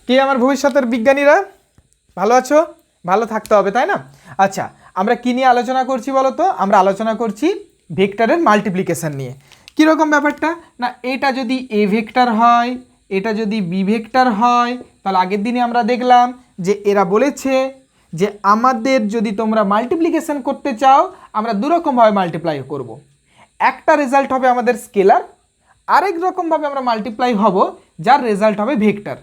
কি আমার ভবিষ্যতের বিজ্ঞানীরা ভালো আছো? ভালো থাকতে হবে, তাই না? আচ্ছা, আমরা কি নিয়ে আলোচনা করছি বলো তো? আমরা আলোচনা করছি ভেক্টরের মাল্টিপ্লিকেশন নিয়ে। কীরকম ব্যাপারটা না, এটা যদি এ ভেক্টর হয়, এটা যদি বি ভেক্টর হয়, তাহলে আগের দিনে আমরা দেখলাম যে এরা বলেছে যে আমাদের যদি তোমরা মাল্টিপ্লিকেশন করতে চাও আমরা দুরকমভাবে মাল্টিপ্লাই করব। একটা রেজাল্ট হবে আমাদের স্কেলার, আরেক রকমভাবে আমরা মাল্টিপ্লাই হব যার রেজাল্ট হবে ভেক্টর।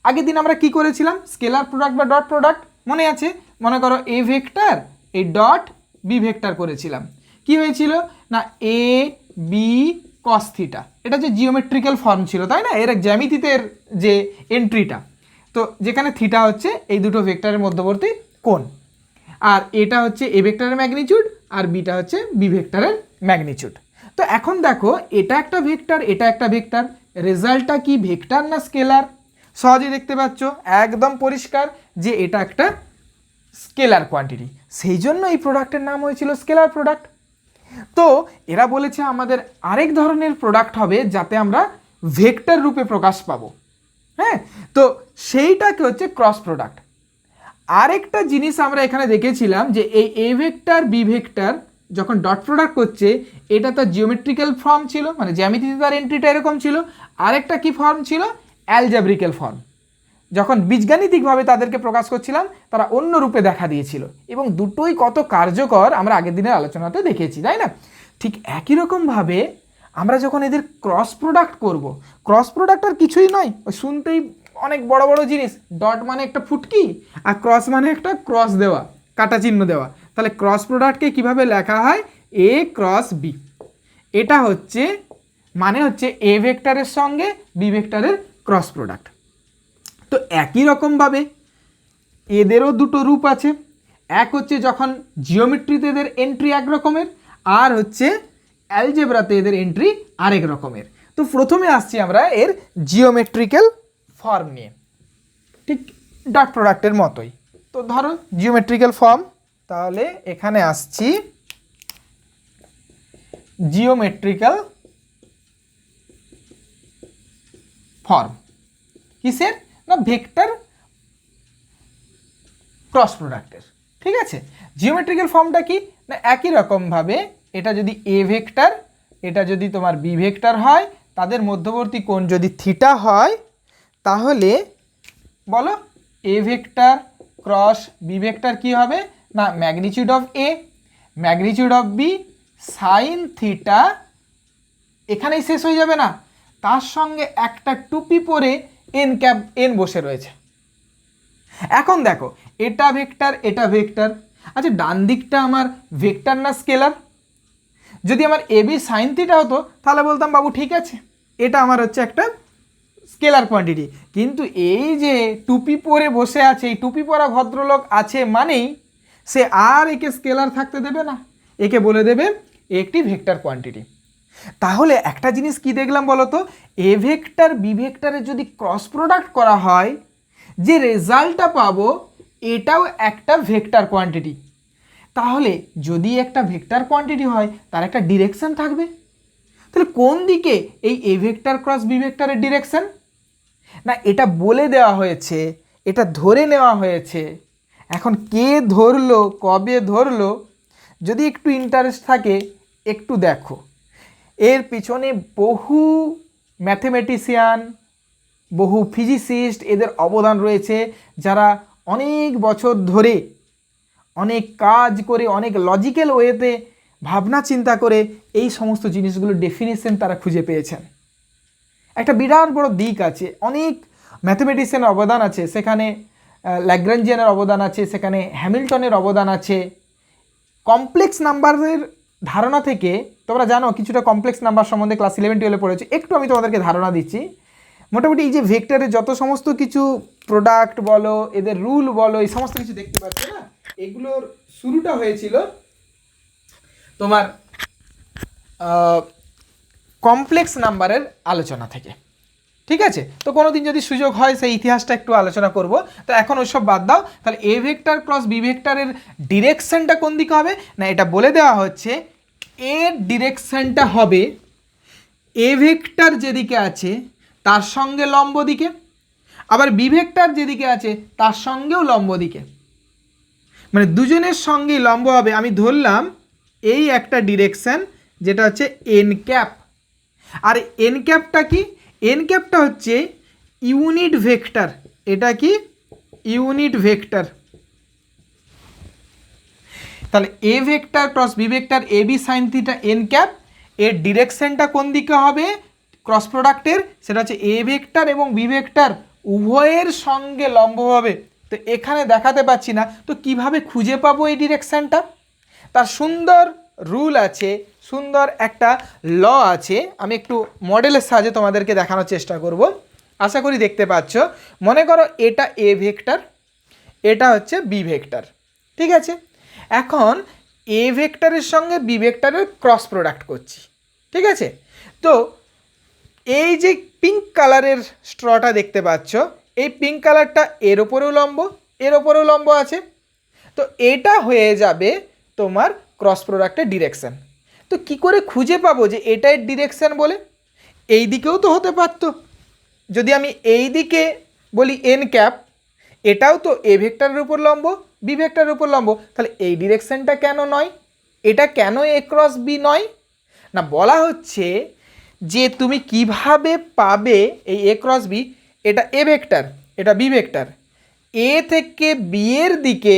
আগের দিন আমরা কি করেছিলাম? স্কেলার প্রোডাক্ট বা ডট প্রোডাক্ট মনে আছে? মনে করো এ ভেক্টর এই ডট বি ভেক্টর করেছিলাম। কি হয়েছিল না, এ বি কস থিটা, এটা যে জিওমেট্রিক্যাল ফর্ম ছিল, তাই না? এর জ্যামিতিতে যে এন্ট্রিটা, তো যেখানে থিটা হচ্ছে এই দুটো ভেক্টরের মধ্যবর্তী কোণ, আর এটা হচ্ছে এ ভেক্টরের ম্যাগনিটিউড আর বিটা হচ্ছে বি ভেক্টরের ম্যাগনিটিউড। তো এখন দেখো এটা একটা ভেক্টর, এটা একটা ভেক্টর, রেজাল্টটা কি ভেক্টর না স্কেলার? সহজেই দেখতে পাচ্ছ, একদম পরিষ্কার যে এটা একটা স্কেলার কোয়ান্টিটি, সেই জন্য এই প্রোডাক্টের নাম হয়েছিল স্কেলার প্রোডাক্ট। তো এরা বলেছে আমাদের আরেক ধরনের প্রোডাক্ট হবে যাতে আমরা ভেক্টর রূপে প্রকাশ পাবো। হ্যাঁ, তো সেইটাকে হচ্ছে ক্রস প্রোডাক্ট। আরেকটা জিনিস আমরা এখানে দেখেছিলাম যে এই এ ভেক্টর বি ভেক্টর যখন ডট প্রোডাক্ট করছে, এটা তার জিওমেট্রিক্যাল ফর্ম ছিল, মানে জ্যামিতিতে তার এন্ট্রিটা এরকম ছিল। আরেকটা কি ফর্ম ছিল? অ্যালজেব্রিক্যাল ফর্ম। যখন বীজগাণিতিকভাবে তাদেরকে প্রকাশ করছিলাম তারা অন্য রূপে দেখা দিয়েছিল, এবং দুটোই কত কার্যকর আমরা আগের দিনের আলোচনাতে দেখেছি, তাই না? ঠিক একই রকমভাবে আমরা যখন এদের ক্রস প্রোডাক্ট করব, ক্রস প্রোডাক্ট আর কিছুই নয়, ওই শুনতেই অনেক বড় বড় জিনিস, ডট মানে একটা ফুটকি আর ক্রস মানে একটা ক্রস দেওয়া, কাটা চিহ্ন দেওয়া। তাহলে ক্রস প্রোডাক্টকে কিভাবে লেখা হয়? এ ক্রস বি। এটা হচ্ছে মানে হচ্ছে এ ভেক্টরের সঙ্গে বি ভেক্টরের ক্রস প্রোডাক্ট। তো একই রকমভাবে এদেরও দুটো রূপ আছে। এক হচ্ছে যখন জিওমেট্রিতে এদের এন্ট্রি এক রকমের, আর হচ্ছে অ্যালজেব্রাতে এদের এন্ট্রি আরেক রকমের। তো প্রথমে আসছি আমরা এর জিওমেট্রিক্যাল ফর্ম নিয়ে, ঠিক ডট প্রোডাক্টের মতোই। তো ধরো জিওমেট্রিক্যাল ফর্ম, তাহলে এখানে আসছি জিওমেট্রিক্যাল ফর্ম কিসের না, ভেক্টর ক্রস প্রোডাক্টের। ঠিক আছে, জিওমেট্রিক্যাল ফর্মটা কি না, একই রকমভাবে এটা যদি এ ভেক্টর, এটা যদি তোমার বি ভেক্টর হয়, তাদের মধ্যবর্তী কোণ যদি থিটা হয়, তাহলে বলো A vector cross B vector কি হবে না, magnitude of A magnitude of B sine theta. এখানেই শেষ হয়ে যাবে না, তার সঙ্গে একটা টুপি পরে এন ক্যাপ এন বসে রয়েছে। এখন দেখো এটা ভেক্টর, এটা ভেক্টর। আচ্ছা, ডান দিকটা আমার ভেক্টর না স্কেলার? যদি আমার এ বি সাইন থিটা হতো তাহলে বলতাম বাবু ঠিক আছে, এটা আমার হচ্ছে একটা স্কেলার কোয়ান্টিটি। কিন্তু এই যে টুপি পরে বসে আছে, এই টুপি পরা ভদ্রলোক আছে মানেই সে আর একে স্কেলার থাকতে দেবে না, একে বলে দেবে একটি ভেক্টর কোয়ান্টিটি। তাহলে একটা জিনিস কি দেখলাম বলো তো, এ ভেক্টর বি ভেক্টরের যদি ক্রস প্রোডাক্ট করা হয়, যে রেজাল্টটা পাবো এটাও একটা ভেক্টর কোয়ান্টিটি। তাহলে যদি একটা ভেক্টর কোয়ান্টিটি হয় তার একটা ডিরেকশন থাকবে। তাহলে কোন দিকে এই এ ভেক্টর ক্রস বি ভেক্টরের ডিরেকশন না, এটা বলে দেওয়া হয়েছে, এটা ধরে নেওয়া হয়েছে। এখন কে ধরলো, কবে ধরলো, যদি একটু ইন্টারেস্ট থাকে একটু দেখো, এর পিছনে বহু ম্যাথমেটিশিয়ান, বহু ফিজিসিস্ট এদের অবদান রয়েছে, যারা অনেক বছর ধরে অনেক কাজ করে অনেক লজিক্যাল ওয়েতে ভাবনা চিন্তা করে এই সমস্ত জিনিসগুলোর ডেফিনিশন তারা খুঁজে পেয়েছেন। একটা বিরাট বড় দিক আছে, অনেক ম্যাথমেটিশিয়ানের অবদান আছে সেখানে, ল্যাগ্রাঞ্জিয়ানের অবদান আছে সেখানে, হ্যামিল্টনের অবদান আছে। কমপ্লেক্স নাম্বারের ধারণা থেকে, তোমরা জানো কিছুটা কমপ্লেক্স নাম্বার সম্বন্ধে ক্লাস 11-12 পড়েছে, একটু আমি তোমাদেরকে ধারণা দিচ্ছি। মোটামুটি এই যে ভেক্টরের যত সমস্ত কিছু প্রোডাক্ট বলো, এদের রুল বলো, এই সমস্ত কিছু দেখতে পাচ্ছ না, এগুলোর শুরুটা হয়েছিল তোমার কমপ্লেক্স নাম্বারের আলোচনা থেকে। ঠিক আছে, তো কোনোদিন যদি সুযোগ হয় সেই ইতিহাসটা একটু আলোচনা করব। তো এখন ওইসব বাদ দাও। তাহলে এ ভেক্টর ক্রস বি ভেক্টরের ডিরেকশনটা কোন দিকে হবে না, এটা বলে দেওয়া হচ্ছে এর ডিরেকশনটা হবে এ ভেক্টর যেদিকে আছে তার সঙ্গে লম্ব দিকে, আবার বি ভেক্টর যেদিকে আছে তার সঙ্গেও লম্ব দিকে, মানে দুজনের সঙ্গেই লম্ব হবে। আমি ধরলাম এই একটা ডিরেকশন যেটা হচ্ছে এন ক্যাপ, আর এন ক্যাপটা কি, এন ক্যাপটা হচ্ছে ইউনিট ভেক্টর। এটা কি ইউনিট ভেক্টর। তাহলে A vector cross B vector A B sine theta n cap, এর ডিরেকশনটা কোন দিকে হবে ক্রস প্রোডাক্টের, সেটা হচ্ছে এ ভেক্টর এবং বি ভেক্টর উভয়ের সঙ্গে লম্ব হবে। তো এখানে দেখাতে পাচ্ছি না, তো কিভাবে খুঁজে পাবো এই ডিরেকশনটা? তার সুন্দর রুল আছে, সুন্দর একটা ল আছে। আমি একটু মডেলের সাহায্যে তোমাদেরকে দেখানোর চেষ্টা করব, আশা করি দেখতে পাচ্ছ। মনে করো এটা এ ভেক্টর, এটা হচ্ছে বি ভেক্টর, ঠিক আছে। এখন এ ভেক্টরের সঙ্গে বি ভেক্টরের ক্রস প্রোডাক্ট করছি, ঠিক আছে। তো এই যে পিঙ্ক কালারের স্ট্রটা দেখতে পাচ্ছ, এই পিঙ্ক কালারটা এর ওপরেও লম্ব, এর ওপরেও লম্ব আছে। তো এটা হয়ে যাবে তোমার ক্রস প্রোডাক্টের ডিরেকশন। তো কি করে খুঁজে পাবো যে এটাই ডিরেকশন বলে? এই দিকেও তো হতে পারতো, যদি আমি এই দিকে বলি এন ক্যাপ, এটাও তো এ ভেক্টরের উপর লম্ব, বি ভেক্টরের উপর লম্ব, তাহলে এই ডিরেকশনটা কেন নয়? এটা কেন এ ক্রস বি নয়? না, বলা হচ্ছে যে তুমি কিভাবে পাবে এই এ ক্রস বি, এটা এ ভেক্টর, এটা বি ভেক্টর, এ থেকে বি এর দিকে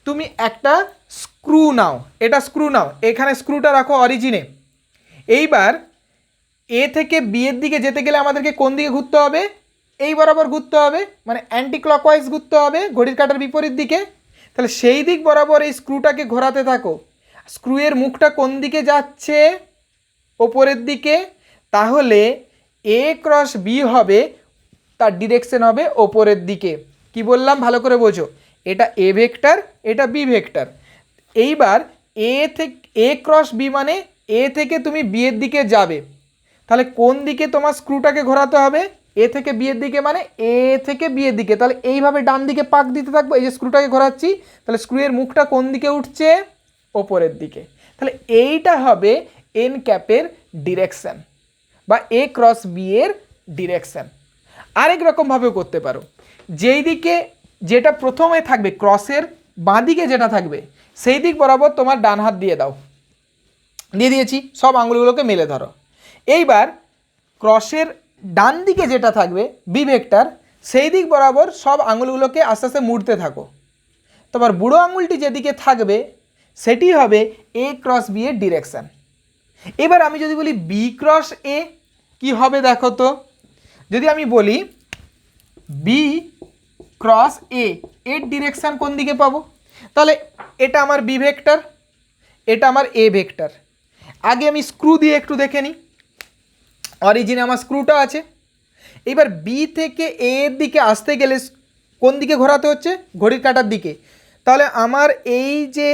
তুমি একটা স্ক্রু নাও, এটা স্ক্রু নাও, এখানে স্ক্রুটা রাখো অরিজিনে। এইবার এ থেকে বি এর দিকে যেতে গেলে আমাদেরকে কোন দিকে ঘুরতে হবে? এই বরাবর ঘুরতে হবে, মানে অ্যান্টি ক্লকওয়াইজ ঘুরতে হবে, ঘড়ির কাঁটার বিপরীত দিকে। তাহলে সেই দিক বরাবর এই স্ক্রুটাকে ঘোরাতে থাকো। স্ক্রুয়ের মুখটা কোন দিকে যাচ্ছে? ওপরের দিকে। তাহলে এ ক্রস বি হবে, তার ডিরেকশন হবে ওপরের দিকে। কি বললাম ভালো করে বোঝো, এটা এ ভেক্টর, এটা বি ভেক্টর। এইবার এ থেকে এ ক্রস বি মানে এ থেকে তুমি বি এর দিকে যাবে, তাহলে কোন দিকে তোমার স্ক্রুটাকে ঘোরাতে হবে? এ থেকে বি এর দিকে, মানে এ থেকে বি এর দিকে। তাহলে এইভাবে ডান দিকে পাক দিতে থাকবো, এই যে স্ক্রুটাকে ঘোরাচ্ছি, তাহলে স্ক্রুয়ের মুখটা কোন দিকে উঠছে? ওপরের দিকে। তাহলে এইটা হবে এন ক্যাপের ডিরেকশন বা এ ক্রস বি এর ডিরেকশন। আরেক রকমভাবেও করতে পারো, যেই দিকে যেটা প্রথমে থাকবে ক্রসের বাঁ দিকে যেটা থাকবে সেই দিক বরাবর তোমার ডান হাত দিয়ে দাও, দিয়ে দিয়েছি, সব আঙুলগুলোকে মেলে ধরো। এইবার ক্রসের ডান দিকে যেটা থাকবে বি ভেক্টর, সেই দিক বরাবর সব আঙুলগুলোকে আস্তে আস্তে মুড়তে থাকো। তোমার বুড়ো আঙুলটি যেদিকে থাকবে সেটি হবে এ ক্রস বি এর ডিরেকশন। এবার আমি যদি বলি বি ক্রস এ কি হবে দেখো তো, যদি আমি বলি বি ক্রস এ এর ডিরেকশন কোন দিকে পাবো? তাহলে এটা আমার বি ভেক্টর, এটা আমার এ ভেক্টর। আগে আমি স্ক্রু দিয়ে একটু দেখে নিই, অরিজিনে আমার স্ক্রুটা আছে। এবার বি থেকে এ এর দিকে আসতে গেলে কোন দিকে ঘোরাতে হচ্ছে? ঘড়ির কাঁটার দিকে। তাহলে আমার এই যে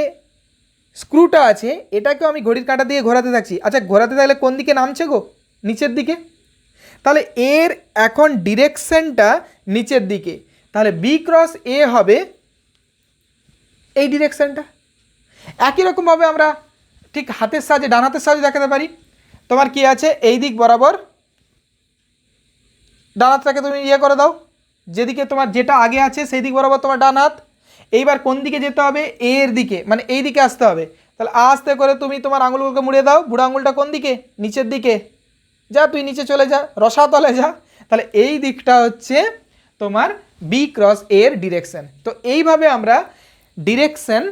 স্ক্রুটা আছে এটাকেও আমি ঘড়ির কাঁটা দিয়ে ঘোরাতে থাকছি। আচ্ছা, ঘোরাতে থাকলে কোন দিকে নামছে গো? নিচের দিকে। তাহলে এর এখন ডিরেকশনটা নিচের দিকে, তাহলে বি ক্রস এ হবে এই ডিরেকশনটা। একই রকমভাবে আমরা ঠিক হাতের সাহায্যে, ডান হাতের সাহায্যে দেখাতে পারি। তোমার কি আছে? এই দিক বরাবর ডান হাতটাকে তুমি ইয়ে করে দাও, যেদিকে তোমার যেটা আগে আছে সেই দিক বরাবর তোমার ডান হাত। এইবার কোন দিকে যেতে হবে? এর দিকে, মানে এই দিকে আসতে হবে। তাহলে আস্তে করে তুমি তোমার আঙুলগুলোকে মুড়ে দাও। বুড়ো আঙুলটা কোন দিকে? নিচের দিকে। যা, তুই নিচে চলে যা, রসাতলে যা। তাহলে এই দিকটা হচ্ছে তোমার বি ক্রস এর ডিরেকশন। তো এইভাবে আমরা ডিরেকশন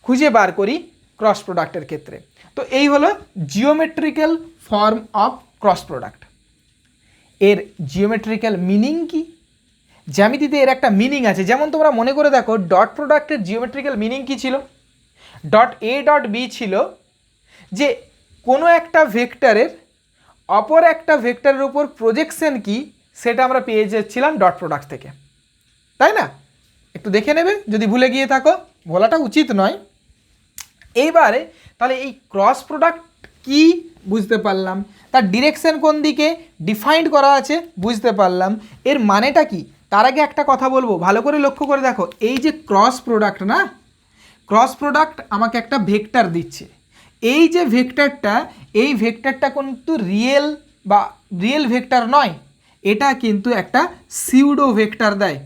খুঁজে বার করি ক্রস প্রোডাক্টের ক্ষেত্রে। তো এই হলো geometrical form of cross product. এর জিওমেট্রিক্যাল মিনিং কি? জ্যামিতিতে এর একটা মিনিং আছে। যেমন তোমরা মনে করে দেখো ডট প্রোডাক্টের জিওমেট্রিক্যাল মিনিং কি ছিল? ডট এ ডট বি ছিল যে কোনো একটা ভেক্টরের অপর একটা ভেক্টরের উপর প্রজেকশন কি সেটা আমরা পেয়ে যাচ্ছিলাম ডট প্রোডাক্ট থেকে, তাই না? একটু দেখে নেবে যদি ভুলে গিয়ে থাকো, বলাটা উচিত নয়। এইবারে তাহলে এই ক্রস প্রোডাক্ট কি বুঝতে পারলাম, তার ডিরেকশন কোন দিকে ডিফাইন্ড করা আছে বুঝতে পারলাম, এর মানেটা কি। তার আগে একটা কথা বলবো, ভালো করে লক্ষ্য করে দেখো, এই যে ক্রস প্রোডাক্ট না, ক্রস প্রোডাক্ট আমাকে একটা ভেক্টর দিচ্ছে। এই যে ভেক্টরটা, এই ভেক্টরটা কিন্তু রিয়েল বা রিয়েল ভেক্টর নয়, এটা কিন্তু একটা সিউডো ভেক্টর দেয়।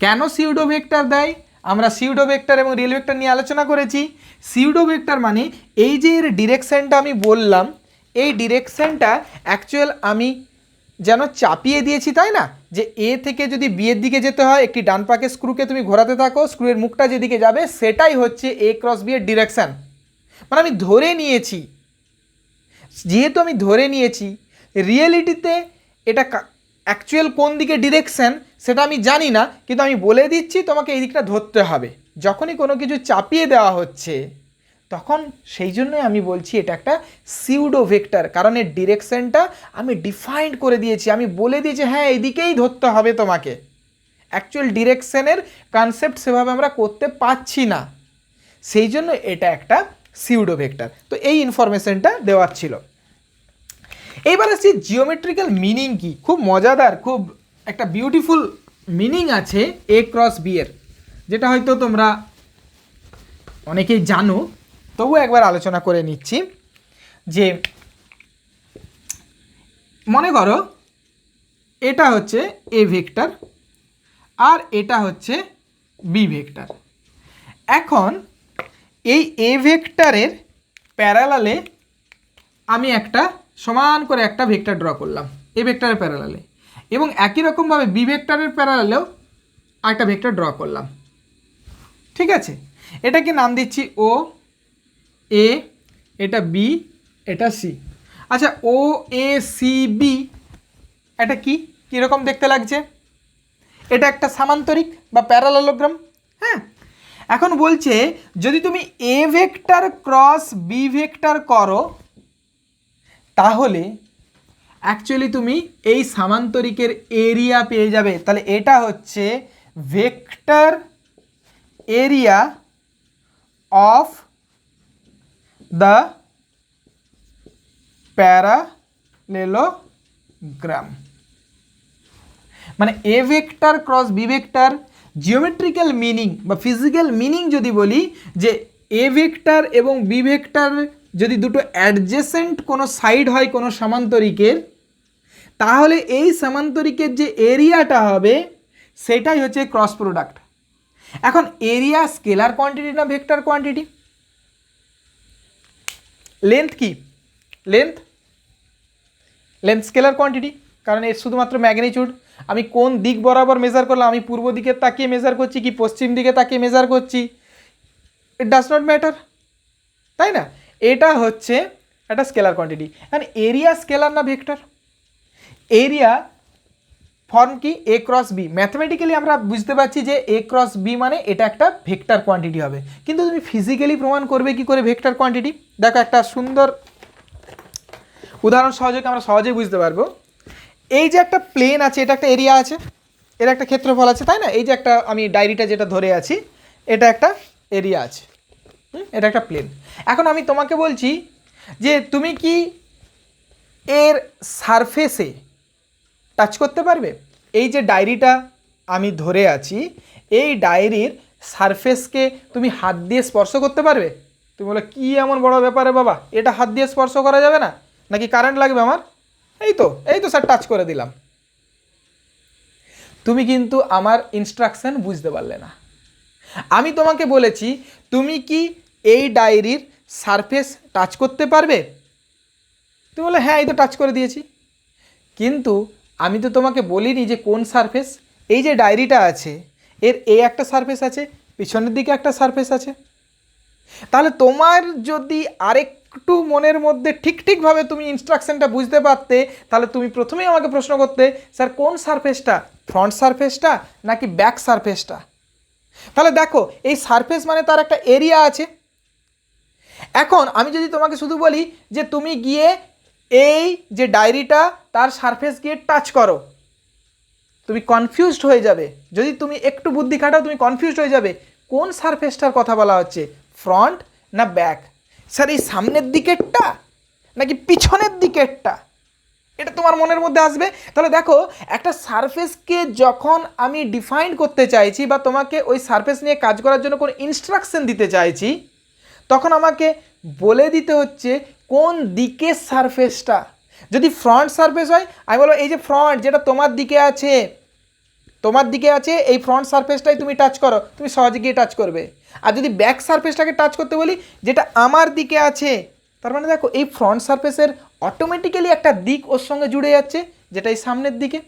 কেন সিউডো ভেক্টর দেয়? আমরা সিউডো ভেক্টর এবং রিয়েল ভেক্টর নিয়ে আলোচনা করেছি। সিউডো ভেক্টর মানে এই যে এর ডিরেকশনটা আমি বললাম, এই ডিরেকশনটা অ্যাকচুয়াল আমি যেন চাপিয়ে দিয়েছি, তাই না? যে এ থেকে যদি বি এর দিকে যেতে হয়, একটি ডান পাকে স্ক্রুকে তুমি ঘোরাতে থাকো, স্ক্রুয়ের মুখটা যেদিকে যাবে সেটাই হচ্ছে এ ক্রস বি এর ডিরেকশন। মানে আমি ধরে নিয়েছি, যেহেতু আমি ধরে নিয়েছি, রিয়েলিটিতে এটা অ্যাকচুয়াল কোন দিকে ডিরেকশন সেটা আমি জানি না, কিন্তু আমি বলে দিচ্ছি তোমাকে এই দিকটা ধরতে হবে। যখনই কোনো কিছু চাপিয়ে দেওয়া হচ্ছে তখন সেই জন্যই আমি বলছি এটা একটা সিউডো ভেক্টর, কারণ এর ডিরেকশনটা আমি ডিফাইন্ড করে দিয়েছি, আমি বলে দিয়েছি হ্যাঁ এইদিকেই ধরতে হবে তোমাকে। অ্যাকচুয়াল ডিরেকশনের কনসেপ্ট সেভাবে আমরা করতে পারছি না, সেই জন্য এটা একটা সিউডো ভেক্টর। তো এই ইনফরমেশনটা দেওয়ার ছিল। এইবার আসছি জিওমেট্রিক্যাল মিনিং কি। খুব মজাদার, খুব একটা বিউটিফুল মিনিং আছে এ ক্রস বি এর, যেটা হয়তো তোমরা অনেকেই জানো, তবু একবার আলোচনা করে নিচ্ছি। যে মনে করো এটা হচ্ছে এ ভেক্টর আর এটা হচ্ছে বি ভেক্টর। এখন এই এ ভেক্টরের প্যারালালে আমি একটা সমান করে একটা ভেক্টর ড্র করলাম এ ভেক্টরের প্যারালালে, এবং একই রকমভাবে বি ভেক্টরের প্যারালালেও একটা ভেক্টর ড্র করলাম। ঠিক আছে, এটাকে নাম দিচ্ছি ও এ, এটা বি, এটা সি। আচ্ছা, ও এ সি বি এটা কি কীরকম দেখতে লাগছে? এটা একটা সামান্তরিক বা প্যারালালোগ্রাম। হ্যাঁ, এখন বলছে যদি তুমি A vector cross B vector করো তাহলে অ্যাকচুয়ালি তুমি এই সামান্তরিকের এরিয়া পেয়ে যাবে। তাহলে এটা হচ্ছে vector area of the parallelogram. মানে A vector cross B vector geometrical meaning বা ফিজিক্যাল মিনিং যদি বলি, যে এ ভেক্টর এবং বি ভেক্টর যদি দুটো অ্যাডজেসেন্ট কোনো সাইড হয় কোনো সামান্তরিকের, তাহলে এই সামান্তরিকের যে এরিয়াটা হবে সেটাই হচ্ছে ক্রস প্রোডাক্ট। এখন এরিয়া স্কেলার কোয়ান্টিটি না ভেক্টর কোয়ান্টিটি? লেন্থ কি? লেন্থ স্কেলার কোয়ান্টিটি, কারণ এর শুধুমাত্র ম্যাগনিটিউড। আমি কোন দিক বরাবর মেজার করলাম, আমি পূর্ব দিকে তাকিয়ে মেজার করছি কি পশ্চিম দিকে তাকিয়ে মেজার করছি, ইট ডাজ নট ম্যাটার, তাই না? এটা হচ্ছে একটা scalar quantity. And area scalar না ভেক্টর? এরিয়া ফর্ম কি এ ক্রস বি, ম্যাথমেটিক্যালি আমরা বুঝতে পারছি যে এ ক্রস বি মানে এটা একটা ভেক্টর কোয়ান্টিটি হবে, কিন্তু তুমি ফিজিক্যালি প্রমাণ করবে কি করে ভেক্টর কোয়ান্টিটি? দেখো একটা সুন্দর উদাহরণ সহযোগে আমরা সহজেই বুঝতে পারবো। এই যে একটা প্লেন আছে, এটা একটা এরিয়া আছে, এর একটা ক্ষেত্রফল আছে, তাই না? এই যে একটা আমি ডায়েরিটা যেটা ধরে আছি, এটা একটা এরিয়া আছে, এটা একটা প্লেন। এখন আমি তোমাকে বলছি যে তুমি কি এর সারফেসে টাচ করতে পারবে? এই যে ডায়েরিটা আমি ধরে আছি, এই ডায়েরির সারফেসকে তুমি হাত দিয়ে স্পর্শ করতে পারবে? তুমি বলে কি এমন বড় ব্যাপারে বাবা, এটা হাত দিয়ে স্পর্শ করা যাবে না, নাকি কারেন্ট লাগবে আমার? এই তো স্যার টাচ করে দিলাম। তুমি কিন্তু আমার ইনস্ট্রাকশন বুঝতে পারলে না। আমি তোমাকে বলেছি তুমি কি এই ডায়েরির সারফেস টাচ করতে পারবে? তুমি বলে হ্যাঁ এই তো টাচ করে দিয়েছি, কিন্তু আমি তো তোমাকে বলিনি যে কোন সারফেস। এই যে ডায়েরিটা আছে এর একটা সারফেস আছে, পিছনের দিকে একটা সারফেস আছে। তাহলে তোমার যদি আরেকটু মনের মধ্যে ঠিকভাবে তুমি ইনস্ট্রাকশনটা বুঝতে পারতে, তাহলে তুমি প্রথমেই আমাকে প্রশ্ন করতে স্যার কোন সারফেসটা, ফ্রন্ট সারফেসটা নাকি ব্যাক সারফেসটা? তাহলে দেখো এই সারফেস মানে তার একটা এরিয়া আছে। এখন আমি যদি তোমাকে শুধু বলি যে তুমি গিয়ে এই যে ডায়েরিটা তার সারফেস গিয়ে টাচ করো, তুমি কনফিউজড হয়ে যাবে। যদি তুমি একটু বুদ্ধি খাটাও তুমি কনফিউজড হয়ে যাবে কোন সারফেসটার কথা বলা হচ্ছে, ফ্রন্ট না ব্যাক, স্যার এই সামনের দিকেরটা নাকি পিছনের দিকেরটা, এটা তোমার মনের মধ্যে আসবে। তাহলে দেখো একটা সারফেসকে যখন আমি ডিফাইন করতে চাইছি বা তোমাকে ওই সারফেস নিয়ে কাজ করার জন্য কোনো ইনস্ট্রাকশন দিতে চাইছি, তখন আমাকে বলে দিতে হচ্ছে কোন দিকের সারফেসটা। যদি ফ্রন্ট সারফেস হয় আমি বলবো এই যে ফ্রন্ট যেটা তোমার দিকে আছে এই ফ্রন্ট সারফেসটাই তুমি টাচ করো, তুমি সহজে গিয়ে টাচ করবে। আর যদি ব্যাক সারফেসটাকে টাচ করতে বলি যেটা আমার দিকে আছে, তার মানে দেখো এই ফ্রন্ট সারফেসের অটোমেটিক্যালি একটা দিক ওর সঙ্গে জুড়ে যাচ্ছে যেটা এই সামনের দিকে,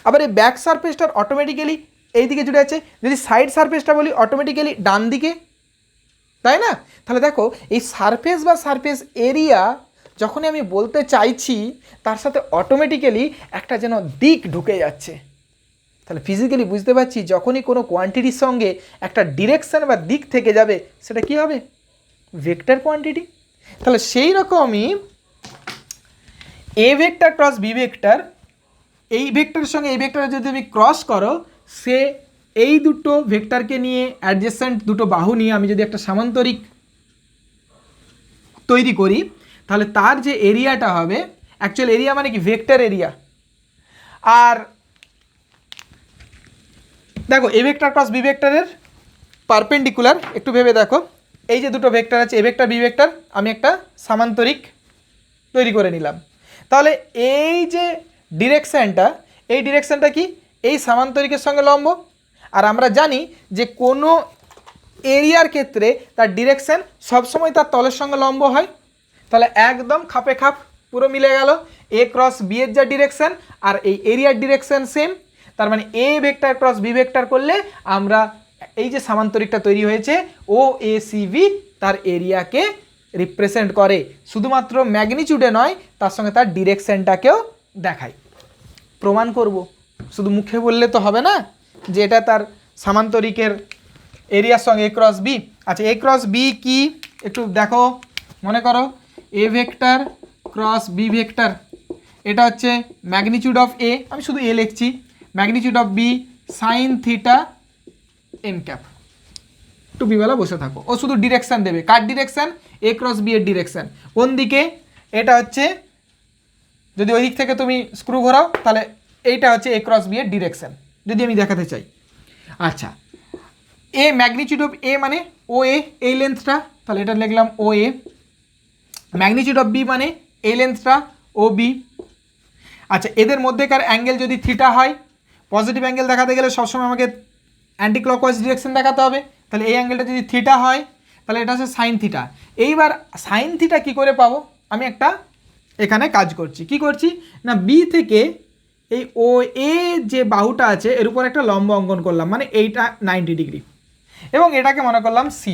আবার এই ব্যাক সারফেসটার অটোমেটিক্যালি এই দিকে জুড়ে আছে। যদি সাইড সারফেসটা বলি অটোমেটিক্যালি ডান দিকে, তাই না? তাহলে দেখো এই সারফেস বা সারফেস এরিয়া যখনই আমি বলতে চাইছি তার সাথে অটোমেটিক্যালি একটা যেন দিক ঢুকে যাচ্ছে। তাহলে ফিজিক্যালি বুঝতে পারছি যখনই কোনো কোয়ান্টিটির সঙ্গে একটা ডিরেকশন বা দিক থেকে যাবে সেটা কি হবে? Vector quantity. তাহলে সেই রকমই A vector cross B vector, এই ভেক্টরের সঙ্গে এই ভেক্টরে যদি তুমি ক্রস করো, সে এই দুটো ভেক্টরকে নিয়ে অ্যাডজেসেন্ট দুটো বাহু নিয়ে আমি যদি একটা সামান্তরিক তৈরি করি, তাহলে তার যে এরিয়াটা হবে, অ্যাকচুয়াল এরিয়া মানে কি ভেক্টর এরিয়া। আর দেখো এ ভেক্টর ক্রস বি ভেক্টরের পারপেন্ডিকুলার একটু ভেবে দেখো, এই যে দুটো ভেক্টর আছে এ ভেক্টর বি ভেক্টর, আমি একটা সামান্তরিক তৈরি করে নিলাম। তাহলে এই যে ডিরেকশানটা, এই ডিরেকশানটা কি? এই সামান্তরিকের সঙ্গে লম্ব। আর আমরা জানি যে কোনো এরিয়ার ক্ষেত্রে তার ডিরেকশান সবসময় তার তলের সঙ্গে লম্ব হয়। তাহলে একদম খাপে খাপ পুরো মিলে গেল। এ ক্রস বি এর যা ডিরেকশান আর এই এরিয়ার ডিরেকশান সেম, তার মানে A vector cross B vector করলে আমরা এই যে সামান্তরিকটা তৈরি হয়েছে ও এ সি বি তার এরিয়াকে রিপ্রেজেন্ট করে। শুধুমাত্র ম্যাগনিটিউডে নয়, তার সঙ্গে তার ডিরেকশানটাকেও দেখায়। প্রমাণ করব, শুধু মুখে বললে তো হবে না যে এটা তার সামান্তরিকের এরিয়ার সঙ্গে এ ক্রস বি। আচ্ছা এ ক্রস বি কি একটু দেখো, মনে করো A vector cross B vector, এটা হচ্ছে ম্যাগনিটিউড অফ এ, আমি শুধু এ লিখছি, magnitude of B sine theta n cap. একটু বিবেলা বসে থাকো, ও শুধু ডিরেকশান দেবে। কার ডিরেকশান? এ ক্রস বি এর ডিরেকশান। কোন দিকে? এটা হচ্ছে, যদি ওই দিক থেকে তুমি স্ক্রু ঘোরাও তাহলে এইটা হচ্ছে এ ক্রস বি এর ডিরেকশান, যদি আমি দেখাতে চাই। আচ্ছা এ ম্যাগনিটিউড অফ এ মানে ও এ, এই লেন্থটা, তাহলে এটা লিখলাম ও এ। ম্যাগনিটিউড অফ বি মানে এই লেন্থটা ও বি। আচ্ছা এদের মধ্যেকার অ্যাঙ্গেল যদি থিটা হয়, পজিটিভ অ্যাঙ্গেল দেখাতে গেলে সবসময় আমাকে অ্যান্টি ক্লকওয়াইজ ডিরেকশন দেখাতে হবে। তাহলে এই অ্যাঙ্গেলটা যদি থিটা হয় তাহলে এটা হচ্ছে সাইন থিটা। এইবার সাইন থিটা কী করে পাবো? আমি একটা এখানে কাজ করছি, কি করছি না বি থেকে এই ও এ যে বাহুটা আছে এর উপর একটা লম্ব অঙ্কন করলাম, মানে এইটা 90 ডিগ্রি, এবং এটাকে মনে করলাম সি।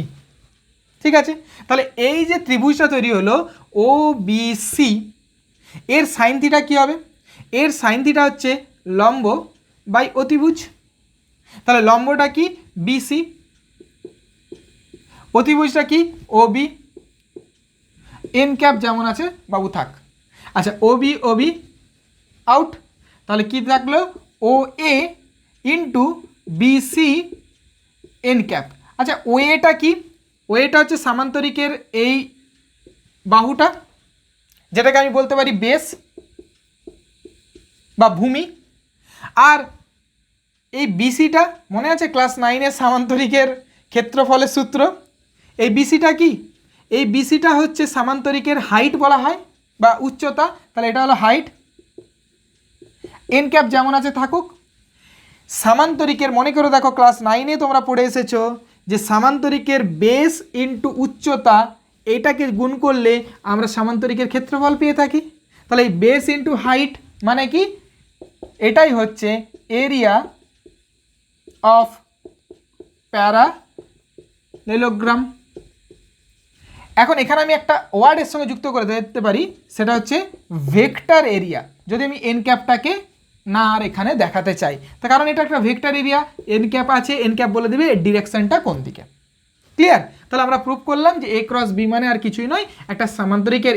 ঠিক আছে, তাহলে এই যে ত্রিভুজটা তৈরি হলো ও বি সি, এর সাইন থিটা কী হবে? এর সাইন থিটা হচ্ছে লম্ব বাই অতিভুজ। তাহলে লম্বটা কি? বিসি, অতিভুজটা কি? ও বি। এন ক্যাপ যেমন আছে বাবু থাক। আচ্ছা ও বি আউট, তাহলে কি থাকলো? ও এ ইন্টু বিসি এন ক্যাপ। আচ্ছা ও এটা কি? ও এটা হচ্ছে সামান্তরিকের এই বাহুটা, যেটাকে আমি বলতে পারি বেস বা ভূমি। আর এই বিসিটা মনে আছে ক্লাস 9-এর সামান্তরিকের ক্ষেত্রফলের সূত্র? এই বিসিটা কি? এই বিসিটা হচ্ছে সামান্তরিকের হাইট বলা হয় বা উচ্চতা, তাহলে এটা হলো হাইট। এন ক্যাপ যেমন আছে থাকুক। সামান্তরিকের মনে করে দেখো ক্লাস 9-এ তোমরা পড়ে এসেছো যে সামান্তরিকের বেস ইন্টু উচ্চতা, এটাকে গুণ করলে আমরা সামান্তরিকের ক্ষেত্রফল পেয়ে থাকি। তাহলে এই বেস ইন্টু হাইট মানে কি? এটাই হচ্ছে এরিয়া অফ প্যারালেলোগ্রাম। এখন এখানে আমি একটা ওয়ার্ডের সঙ্গে যুক্ত করে দিতে পারি, সেটা হচ্ছে ভেক্টর এরিয়া, যদি আমি এন ক্যাপটাকে না আর এখানে দেখাতে চাই। তার কারণ এটা একটা ভেক্টর এরিয়া, এন ক্যাপ আছে, এন ক্যাপ বলে দেবে ডিরেকশনটা কোন দিকে। ক্লিয়ার? তাহলে আমরা প্রুভ করলাম যে এ ক্রস বি মানে আর কিছুই নয়, একটা সামান্তরিকের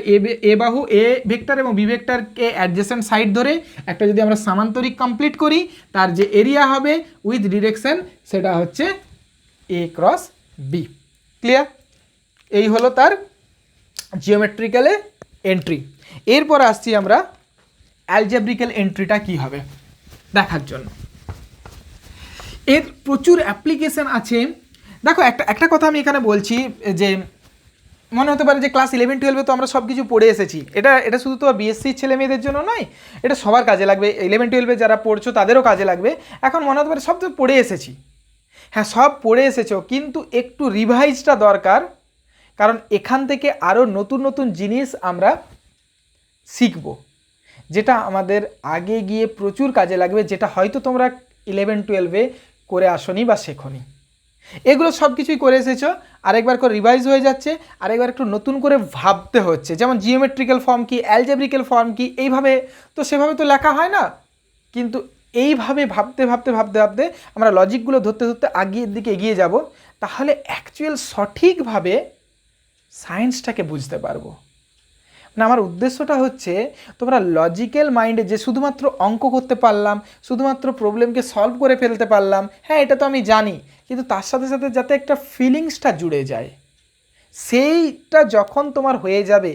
এ বাহু এ ভেক্টর এবং বি ভেক্টরকে অ্যাডজেসেন্ট সাইড ধরে একটা যদি আমরা সামান্তরিক কমপ্লিট করি, তার যে এরিয়া হবে উইথ ডিরেকশন সেটা হচ্ছে এ ক্রস বি। ক্লিয়ার? এই হলো তার জিওমেট্রিক্যালে এন্ট্রি। এরপর আসছি আমরা অ্যালজেব্রিক্যাল এন্ট্রিটা কি হবে দেখার জন্য। এর প্রচুর অ্যাপ্লিকেশন আছে। দেখো একটা কথা আমি এখানে বলছি যে মনে হতে পারে যে ক্লাস 11-12 তো আমরা সব কিছু পড়ে এসেছি, এটা শুধু তো বিএসসির ছেলে মেয়েদের জন্য নয়, এটা সবার কাজে লাগবে, 11-12 যারা পড়ছো তাদেরও কাজে লাগবে। এখন মনে হতে পারে সব তো পড়ে এসেছি, হ্যাঁ সব পড়ে এসেছো, কিন্তু একটু রিভাইজটা দরকার, কারণ এখান থেকে আরও নতুন নতুন জিনিস আমরা শিখব, যেটা আমাদের আগে গিয়ে প্রচুর কাজে লাগবে, যেটা হয়তো তোমরা 11-12 করে আসনি বা শেখনি। এগুলো সব কিছুই করে এসেছো, আরেকবার করে রিভাইজ হয়ে যাচ্ছে, আরেকবার একটু নতুন করে ভাবতে হচ্ছে, যেমন জিওমেট্রিক্যাল ফর্ম কি, অ্যালজেব্রিক্যাল ফর্ম কি, এইভাবে তো সেভাবে তো লেখা হয় না, কিন্তু এইভাবে ভাবতে ভাবতে ভাবতে ভাবতে আমরা লজিকগুলো ধরতে ধরতে আগের দিকে এগিয়ে যাব, তাহলে অ্যাকচুয়াল সঠিকভাবে সায়েন্সটাকে বুঝতে পারবো। মানে আমার উদ্দেশ্যটা হচ্ছে তোমরা লজিক্যাল মাইন্ডে যে শুধুমাত্র অঙ্ক করতে পারলাম, শুধুমাত্র প্রবলেমকে সলভ করে ফেলতে পারলাম, হ্যাঁ এটা তো আমি জানি, কিন্তু তার সাথে সাথে যাতে একটা ফিলিংসটা জুড়ে যায়, সেইটা যখন তোমার হয়ে যাবে,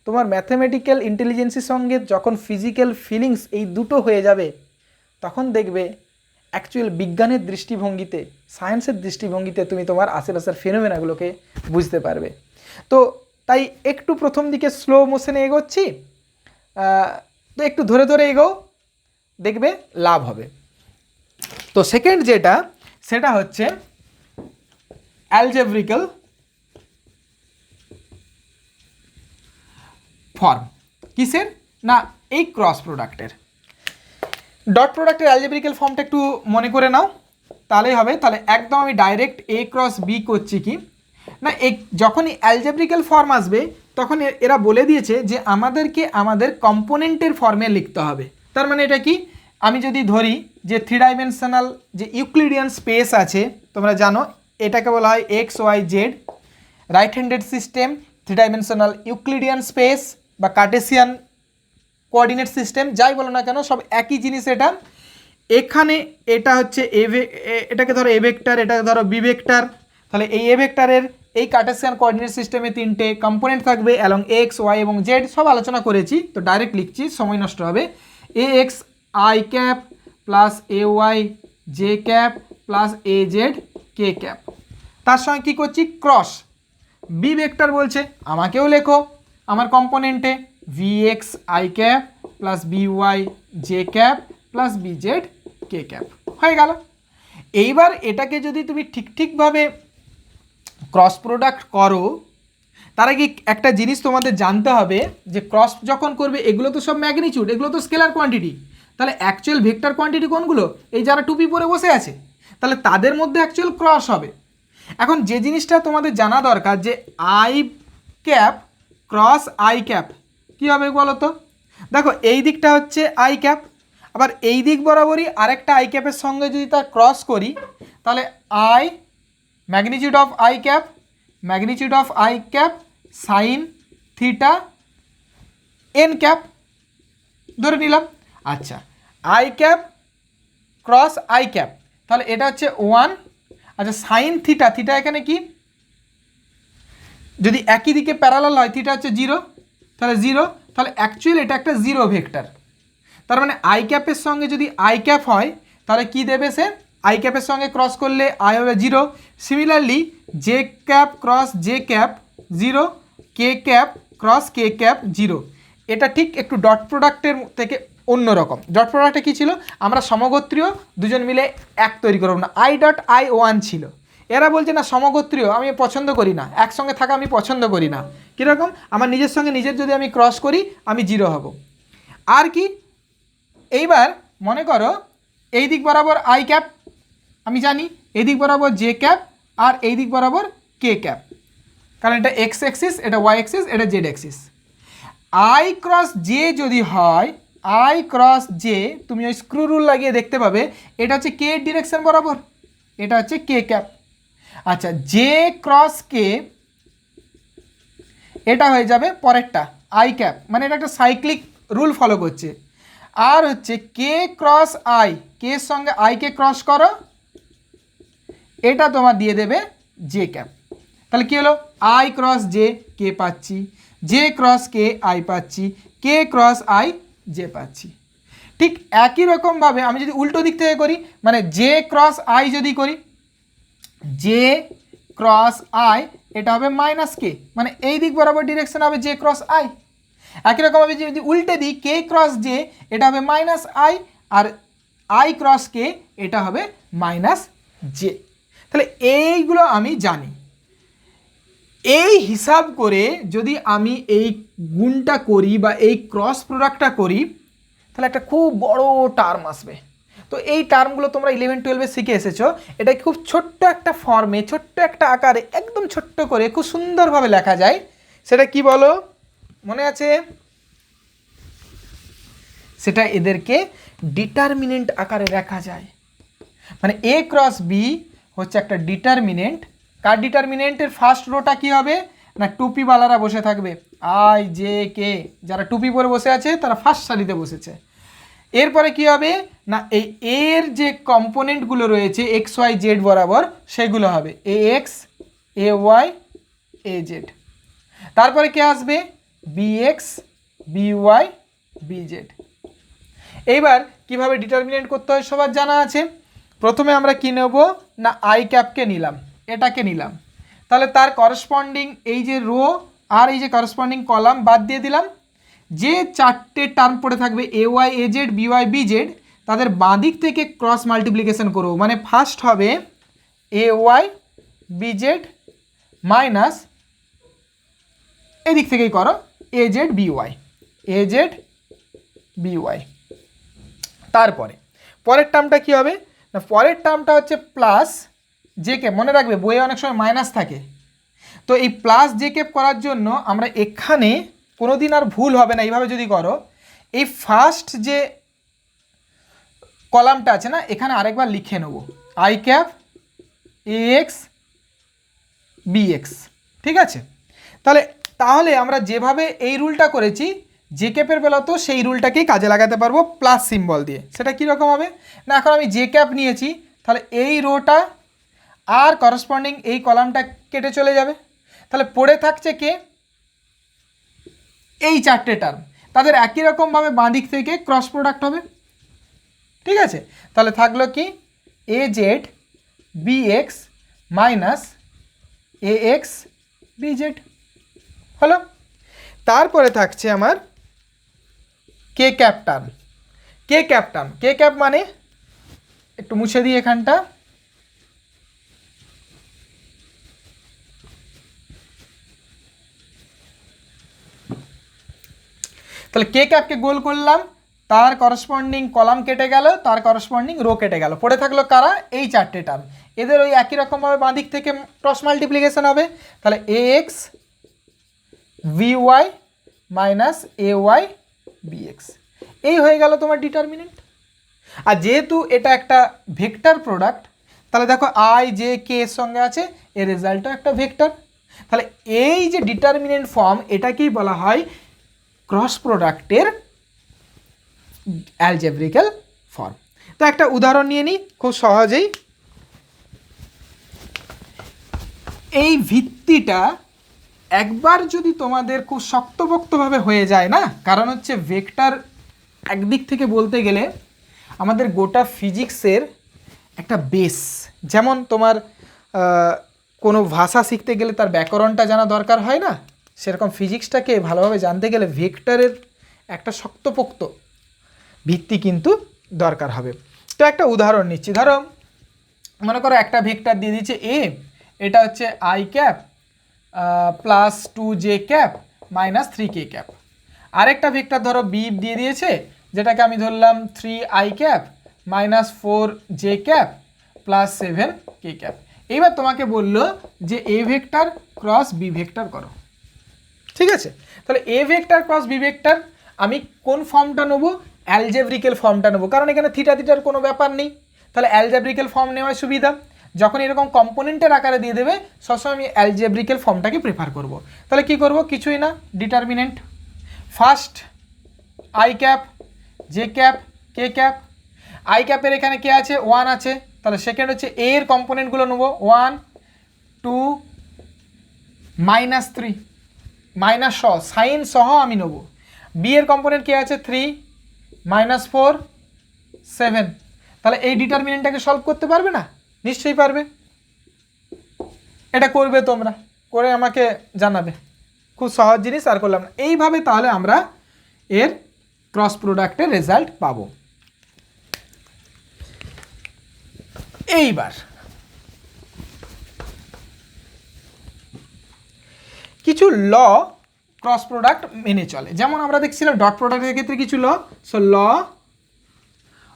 তোমার ম্যাথমেটিক্যাল ইন্টেলিজেন্সের সঙ্গে যখন ফিজিক্যাল ফিলিংস এই দুটো হয়ে যাবে, তখন দেখবে অ্যাকচুয়াল বিজ্ঞানের দৃষ্টিভঙ্গিতে, সায়েন্সের দৃষ্টিভঙ্গিতে তুমি তোমার আশেপাশের ফেনোমেনাগুলোকে বুঝতে পারবে। তো তাই একটু প্রথম দিকে স্লো মোশনে এগোচ্ছি, তো একটু ধরে ধরে এগো, দেখবে লাভ হবে। তো সেকেন্ড যেটা, সেটা হচ্ছে অ্যালজেব্রিক্যাল ফর্ম। কিসের না, এই ক্রস প্রোডাক্টের, ডট প্রোডাক্টের অ্যালজেব্রিক্যাল ফর্মটা একটু মনে করে নাও, তাহলেই হবে। তাহলে একদম আমি ডাইরেক্ট এ ক্রস বি করছি কি না, যখনই অ্যালজেব্রিক্যাল ফর্ম আসবে তখন এরা বলে দিয়েছে যে আমাদেরকে আমাদের কম্পোনেন্টের ফর্মে লিখতে হবে। তার মানে এটা কি, আমি যদি ধরি যে 3 ডাইমেনশনাল যে ইউক্লিডিয়ান স্পেস আছে, তোমরা জানো এটাকে বলা হয় x y z, right handed system, 3 dimensional Euclidean space বা কার্টেসিয়ান কোঅর্ডিনেট সিস্টেম, যাই বলো না কেন সব একই জিনিস। এটা এখানে এটা হচ্ছে এটাকে ধরো এ ভেক্টর, এটাকে ধরো বি ভেক্টর, তাহলে এই এ ভেক্টরের এই কার্টেসিয়ান কোঅর্ডিনেট সিস্টেমে 3টে কম্পোনেন্ট থাকবে অ্যালং এক্স ওয়াই এবং জেড, সব আলোচনা করেছি, তো ডাইরেক্ট লিখছি, সময় নষ্ট হবে। A x i cap plus A y j cap plus A z k cap, তার সঙ্গে কী করছি ক্রস, বি ভেক্টর বলছে আমাকেও লেখো আমার কম্পোনেন্টে B x i cap plus B y j cap plus B z k cap, হয়ে গেল। এইবার এটাকে যদি তুমি ঠিকভাবে ক্রস প্রোডাক্ট করো, তার আগে একটা জিনিস তোমাদের জানতে হবে যে ক্রস যখন করবে এগুলো তো সব ম্যাগনিটিউড, এগুলো তো স্কেলার কোয়ান্টিটি, তাহলে অ্যাকচুয়াল ভেক্টর কোয়ান্টিটি কোনগুলো, এই যারা টুপি পরে বসে আছে, তাহলে তাদের মধ্যে অ্যাকচুয়াল ক্রস হবে। এখন যে জিনিসটা তোমাদের জানা দরকার যে i cap cross i cap কী হবে বলো তো, দেখো এই দিকটা হচ্ছে আই ক্যাপ, আবার এই দিক বরাবরই আরেকটা আই ক্যাপের সঙ্গে যদি তার ক্রস করি, তাহলে I magnitude of I cap, magnitude of I cap sign theta n cap ধরে নিলাম। আচ্ছা I cap cross i cap, তাহলে এটা হচ্ছে 1, আচ্ছা সাইন থিটা, থিটা এখানে কি, যদি একই দিকে প্যারালাল হয় থিটা হচ্ছে 0, তাহলে 0, তাহলে অ্যাকচুয়ালি এটা একটা 0 ভেক্টর, তার মানে আই ক্যাপের সঙ্গে যদি আই ক্যাপ হয় তাহলে কি দেবে সে, আই ক্যাপের সঙ্গে ক্রস করলে আই হবে 0, similarly J cap cross J cap 0, কে ক্যাপ ক্রস কে ক্যাপ 0। এটা ঠিক একটু ডট প্রোডাক্টের থেকে অন্যরকম। ডট প্রোডাক্টে কী ছিল, আমরা সমগোত্রীয় দুজন মিলে এক তৈরি করব না, আই ডট আই 1 ছিল, এরা বলছে না সমগোত্রীয় আমি পছন্দ করি না, একসঙ্গে থাকা আমি পছন্দ করি না, কীরকম আমার নিজের সঙ্গে নিজের যদি আমি ক্রস করি আমি 0 হব। আর কি, এইবার মনে করো এই দিক বরাবর আই ক্যাপ আমি জানি, এই দিক বরাবর জে ক্যাপ আর এই দিক বরাবর কে ক্যাপ, কারণ এটা এক্স অ্যাক্সিস, এটা ওয়াই অ্যাক্সিস, এটা Z Axis. I cross J যদি হয়, আই ক্রস জে তুমি ওই স্ক্রু রুল লাগিয়ে দেখতে পাবে, এটা হচ্ছে কে ডিরেকশন বরাবর, এটা হচ্ছে কে ক্যাপ। আচ্ছা জে ক্রস কে এটা হয়ে যাবে পরেরটা আই ক্যাপ, মানে এটা একটা সাইক্লিক রুল ফলো করছে। আর হচ্ছে কে ক্রস আই, কে এর সঙ্গে আইকে ক্রস করো, এটা তোমার দিয়ে দেবে জে ক্যাপ। তাহলে কী হলো, আই ক্রস জে কে পাচ্ছি, জে ক্রস কে আই পাচ্ছি, কে ক্রস আই জে পাচ্ছি। ঠিক একই রকমভাবে আমি যদি উল্টো দিক থেকে করি, মানে জে ক্রস আই যদি করি, জে ক্রস আই এটা হবে মাইনাস কে, মানে এই দিক বরাবর ডিরেকশন হবে জে ক্রস আই। একই রকমভাবে যদি উল্টে দিই কে ক্রস জে, এটা হবে মাইনাস আই, আর আই ক্রস কে এটা হবে মাইনাস জে। তাহলে এইগুলো আমি জানি। এই হিসাব করে যদি আমি এই গুণটা করি বা এই ক্রস প্রোডাক্টটা করি, তাহলে একটা খুব বড় টার্ম আসবে। তো এই টার্মগুলো তোমরা 11-12 শিখে এসেছো। এটা খুব ছোট্ট একটা ফর্মে, ছোট্ট একটা আকারে, একদম ছোট্ট করে খুব সুন্দরভাবে লেখা যায়। সেটা কি বলো, মনে আছে? সেটা এদেরকে ডিটারমিনেন্ট আকারে লেখা যায়। মানে এ ক্রস বি হচ্ছে একটা ডিটারমিনেন্ট। কার ডিটারমিনেন্টের ফার্স্ট রোটা কি হবে না, টুপিওয়ালারা বসে থাকবে, আই জে কে, যারা টুপি পরে বসে আছে তারা ফার্স্ট সারিতে বসেছে। এরপরে কি হবে না, এই এর যে কম্পোনেন্টগুলো রয়েছে এক্স ওয়াই জেড বরাবর, সেগুলো হবে A x, A y, A z. তারপরে কে আসবে, B x, B y, B z. এইবার কিভাবে ডিটারমিনেন্ট করতে হয় সবার জানা আছে। প্রথমে আমরা কি নেব না, আই ক্যাপকে নিলাম, এটাকে নিলাম, তাহলে তার করসপন্ডিং এই যে রো আর এই যে করসপন্ডিং কলাম বাদ দিয়ে দিলাম। যে চারটে টার্ম পড়ে থাকবে A y A z, B y B z, তাদের বাঁদিক থেকে ক্রস মাল্টিপ্লিকেশন করব। মানে ফার্স্ট হবে A y B z minus, এদিক থেকেই করো, A z B y, A z B y. তারপরে পরের টার্মটা কি হবে না, পরের টার্মটা হচ্ছে প্লাস জে কে। মনে রাখবে বইয়ে অনেক সময় মাইনাস থাকে, তো এই প্লাস জে কে করার জন্য আমরা এখানে কোনো দিন আর ভুল হবে না, এইভাবে যদি করো, এই ফার্স্ট যে কলামটা আছে না, এখানে আরেকবার লিখে নেব i cap A x B x. ঠিক আছে, তাহলে আমরা যেভাবে এই রুলটা করেছি জে ক্যাপের বেলাতেও সেই রুলটাকেই কাজে লাগাতে পারবো প্লাস সিম্বল দিয়ে। সেটা কীরকম হবে না, এখন আমি জে ক্যাপ নিয়েছি, তাহলে এই রোটা আর করসপন্ডিং এই কলামটা কেটে চলে যাবে। তাহলে পড়ে থাকছে কে, এই চারটে টার্ম, তাদের একই রকমভাবে বাঁ দিক থেকে ক্রস প্রোডাক্ট হবে। ঠিক আছে, তাহলে থাকলো কি A z B x minus A x B z হলো। তারপরে থাকছে আমার k cap term. K cap term, k cap মানে একটু মুছে দিই এখানটা, তাহলে কে ক্যাপকে গোল করলাম, তার করসপন্ডিং কলাম কেটে গেল, তার করসপন্ডিং রো কেটে গেল, পড়ে থাকলো কারা, এই চারটে টার্ম। এদের ওই একই রকমভাবে বাঁ দিক থেকে ক্রস মাল্টিপ্লিকেশন হবে। তাহলে এ এক্স ভি ওয়াই মাইনাস এ ওয়াই বি এক্স, এই হয়ে গেল তোমার ডিটারমিনেন্ট। আর যেহেতু এটা একটা ভেক্টর প্রোডাক্ট, তাহলে দেখো আই জে কে এর সঙ্গে আছে, এর রেজাল্টও একটা ভেক্টর। তাহলে এই যে ডিটারমিনেন্ট ফর্ম, এটাকেই বলা হয় ক্রস প্রোডাক্টের অ্যালজেব্রিক্যাল ফর্ম। তো একটা উদাহরণ নিয়ে নিই খুব সহজেই। এই ভিত্তিটা একবার যদি তোমাদের খুব শক্তপোক্তভাবে হয়ে যায় না, কারণ হচ্ছে ভেক্টর একদিক থেকে বলতে গেলে আমাদের গোটা ফিজিক্সের একটা বেস। যেমন তোমার কোনো ভাষা শিখতে গেলে তার ব্যাকরণটা জানা দরকার হয় না, সেরকম ফিজিক্সটাকে ভালোভাবে জানতে গেলে ভেক্টরের একটা শক্তপোক্ত ভিত্তি কিন্তু দরকার হবে। তো একটা উদাহরণ নিচ্ছি, ধরো মনে করো একটা ভেক্টর দিয়ে দিচ্ছে এ, এটা হচ্ছে i cap plus 2j cap minus 3k cap. আরেকটা ভেক্টর ধরো বি দিয়ে দিয়েছে, যেটাকে আমি ধরলাম 3i cap minus 4j cap plus 7k cap. এইবার তোমাকে বললো যে A vector cross B vector করো। ঠিক আছে, তাহলে A vector cross B vector আমি কোন ফর্মটা নেবো, অ্যালজেব্রিক্যাল ফর্মটা নেবো, কারণ এখানে থিটা থিটার কোনো ব্যাপার নেই। তাহলে অ্যালজেব্রিক্যাল ফর্ম নেওয়ার সুবিধা, যখন এরকম কম্পোনেন্টের আকারে দিয়ে দেবে সবসময় আমি অ্যালজেব্রিক্যাল ফর্মটাকে প্রেফার করব। তাহলে কি করব, কিছুই না, determinant first i cap j cap k cap. I ক্যাপের এখানে কে আছে, 1 আছে, তাহলে সেকেন্ড হচ্ছে এ এর কম্পোনেন্টগুলো নেবো 1 2 -3 মাইনাস সহ সাইন সহ আমি নেবো। বি এর কম্পোনেন্ট কে আছে 3 -4 7। তাহলে এই ডিটারমিনেন্টটাকে সলভ করতে পারবে না, নিশ্চয়ই পারবে, এটা করবে তোমরা। করে আমাকে জানাবে। খুব সহজ জিনিস, আর করলাম না। এইভাবে তাহলে আমরা এর ক্রস প্রোডাক্টের রেজাল্ট পাবো। এইবার কিছু ল ক্রস প্রোডাক্ট মেনে চলে, যেমন আমরা দেখছিলাম ডট প্রোডাক্টের ক্ষেত্রে কিছু law. So law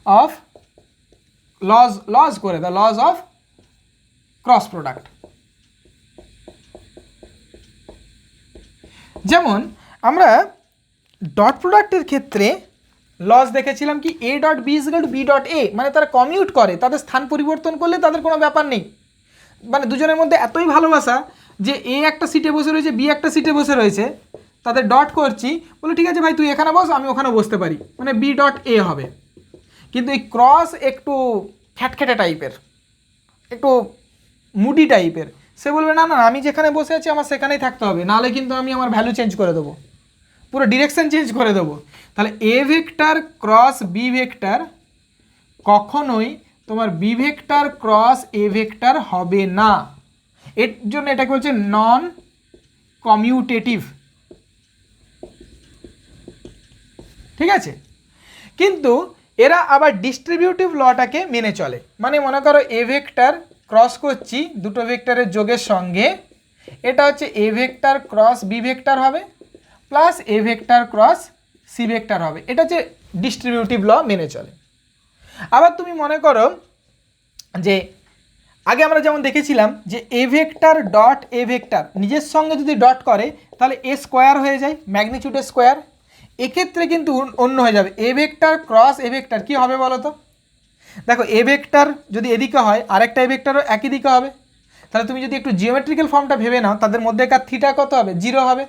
of laws করে the laws of cross product. যেমন আমরা ডট প্রোডাক্টের ক্ষেত্রে লজ দেখেছিলাম কি A dot B is equal to B dot A, মানে তারা কমিউট করে, তাদের স্থান পরিবর্তন করলে তাদের কোনো ব্যাপার নেই। মানে দুজনের মধ্যে এতই ভালোবাসা যে এ একটা সিটে বসে রয়েছে, বি একটা সিটে বসে রয়েছে, তাদের ডট করছি, বলে ঠিক আছে ভাই তুই এখানে বস, আমি ওখানে বসতে পারি, মানে বি ডট এ হবে। কিন্তু এই ক্রস একটু খ্যাটখ্যাটে টাইপের, একটু মুডি টাইপের, সে বলবে না না আমি যেখানে বসে আছি আমার সেখানেই থাকতে হবে, নাহলে কিন্তু আমি আমার ভ্যালু চেঞ্জ করে দেবো, পুরো ডিরেকশন চেঞ্জ করে দেবো। তাহলে A vector cross B vector কখনোই তোমার B vector cross A vector হবে না। এর জন্য এটাকে বলছে নন কমিউটেটিভ, ঠিক আছে। কিন্তু এরা আবার ডিস্ট্রিবিউটিভ লটাকে মেনে চলে, মানে মনে করো এ ভেক্টর ক্রস করছি দুটো ভেক্টরের যোগের সঙ্গে, এটা হচ্ছে A vector cross B vector হবে plus A vector cross C vector হবে, এটা হচ্ছে ডিস্ট্রিবিউটিভ ল মেনে চলে। আবার তুমি মনে করো যে আগে আমরা যেমন দেখেছিলাম যে A vector dot A vector নিজের সঙ্গে যদি ডট করে তাহলে এ স্কোয়ার হয়ে যায়, ম্যাগনিটিউডের স্কোয়ার। এক্ষেত্রে কিন্তু অন্য হয়ে যাবে, A vector cross A vector কী হবে বলো তো? দেখো এ ভেক্টর যদি এদিকে হয় আরেকটা এ ভেক্টরও একই দিকে হবে, তাহলে তুমি যদি একটু জিওমেট্রিক্যাল ফর্মটা ভেবে নাও তাদের মধ্যেকার থিটা কত হবে? 0 হবে।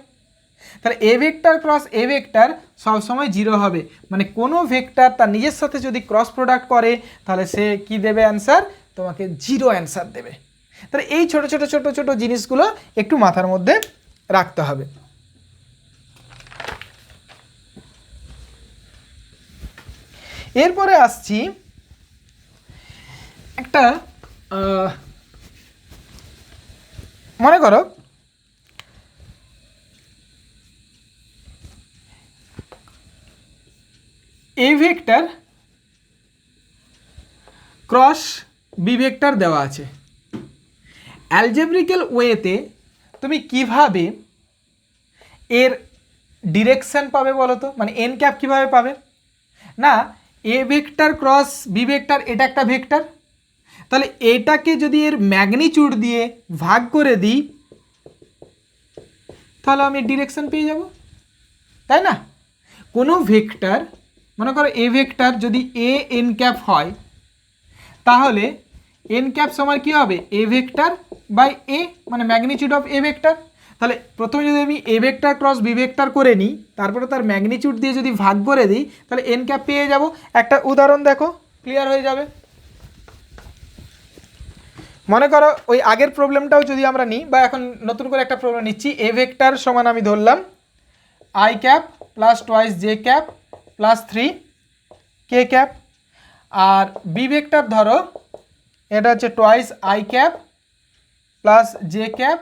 তাহলে A vector cross A vector সবসময় 0 হবে, মানে কোনো ভেক্টর তার নিজের সাথে যদি ক্রস প্রোডাক্ট করে তাহলে সে কি দেবে অ্যান্সার? তোমাকে 0 অ্যান্সার দেবে। তাহলে এই ছোট ছোট ছোট ছোট জিনিসগুলো একটু মাথার মধ্যে রাখতে হবে। এরপরে আসছি একটা, মনে করো A vector cross B vector দেওয়া আছে, অ্যালজেব্রিক্যাল ওয়েতে তুমি কিভাবে এর ডিরেকশন পাবে বলো তো? মানে এন ক্যাপ কীভাবে পাবে? না, A vector cross B vector এটা একটা ভেক্টর, তাহলে এটাকে যদি এর ম্যাগনিটিউড দিয়ে ভাগ করে দিই তাহলে আমি ডিরেকশন পেয়ে যাব, তাই না? কোনো ভেক্টর মনে করো এ ভেক্টর যদি এ এন ক্যাপ হয় তাহলে এন ক্যাপ সমান কী হবে? এ ভেক্টর বাই এ, মানে ম্যাগনিটিউড অফ এ ভেক্টর। তাহলে প্রথমে যদি আমি A vector cross B vector করে নিই, তারপরে তার ম্যাগনিটিউড দিয়ে যদি ভাগ করে দিই তাহলে এন ক্যাপ পেয়ে যাব। একটা উদাহরণ দেখো, ক্লিয়ার হয়ে যাবে। মনে করো ওই আগের প্রবলেমটাও যদি আমরা নিই, বা এখন নতুন করে একটা প্রবলেম নিচ্ছি, এ ভেক্টর সমান আমি ধরলাম i cap plus twice j cap plus 3 k cap, আর বি ভেক্টর ধরো এটা হচ্ছে twice i cap plus j cap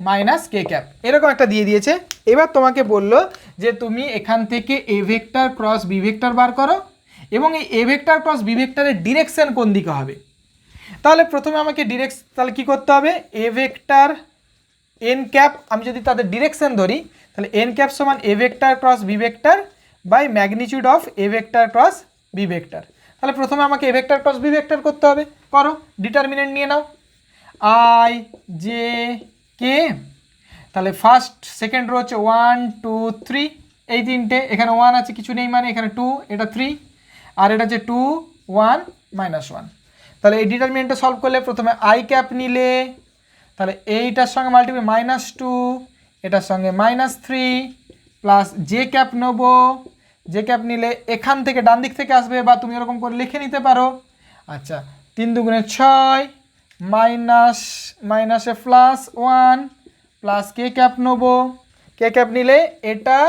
minus k cap, এরকম একটা দিয়ে দিয়েছে। এবার তোমাকে বললো যে তুমি এখান থেকে A vector cross B vector বার করো এবং এই এ ভেক্টর ক্রস বি ভেক্টরের ডিরেকশন কোন দিকে হবে। তাহলে প্রথমে আমাকে তাহলে কী করতে হবে? এ ভেক্টর এন ক্যাপ আমি যদি তাদের ডিরেকশন ধরি তাহলে এন ক্যাপ সমান A vector cross B vector by magnitude of A vector cross B vector. তাহলে প্রথমে আমাকে A vector cross B vector করতে হবে, করো, ডিটারমিনেন্ট নিয়ে নাও আই জে কে, তাহলে ফার্স্ট সেকেন্ড রো হচ্ছে 1 2 3, এই তিনটে, এখানে 1 আছে কিছু নেই মানে এখানে 2, এটা 3, আর এটা হচ্ছে 2 1 -1। তাহলে এই ডিটারমিনেন্টটা সলভ করলে প্রথমে আই ক্যাপ নিলে তাহলে এইটার সঙ্গে মাল্টিপ্লাই -2, এটার সঙ্গে -3 প্লাস জে ক্যাপ নেবো, জে ক্যাপ নিলে এখান থেকে ডান দিক থেকে আসবে, বা তুমি এরকম করে লিখে নিতে পারো। আচ্ছা 3 দুগুণে 6 মাইনাস মাইনাসে +1 প্লাস কে ক্যাপ নেবো, কে ক্যাপ নিলে এটা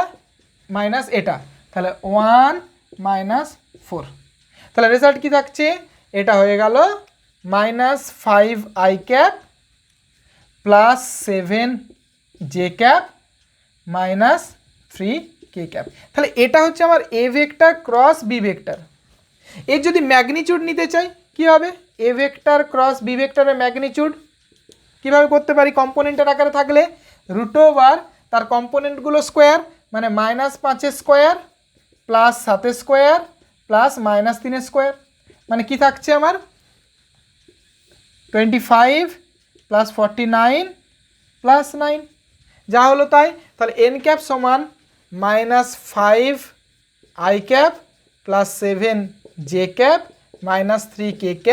মাইনাস এটা, তাহলে 1 -4। তাহলে রেজাল্ট কী থাকছে? এটা হয়ে গেল -5 I cap plus 7j minus 3k। তাহলে এটা হচ্ছে আমার A vector cross B vector. এর যদি ম্যাগনিটিউড নিতে চাই কি হবে, এ ভেক্টর ক্রস বি ভেক্টরের ম্যাগনিটিউড কীভাবে করতে পারি, কম্পোনেন্টের আকারে থাকলে √, তার কম্পোনেন্টগুলো স্কোয়ার, মানে -5 প্লাস 7 প্লাস -3 মানে কি থাকছে আমার 25 প্লাস 49 প্লাস 9, যা হলো তাই। তাহলে n সমান -5i plus 7j minus 3k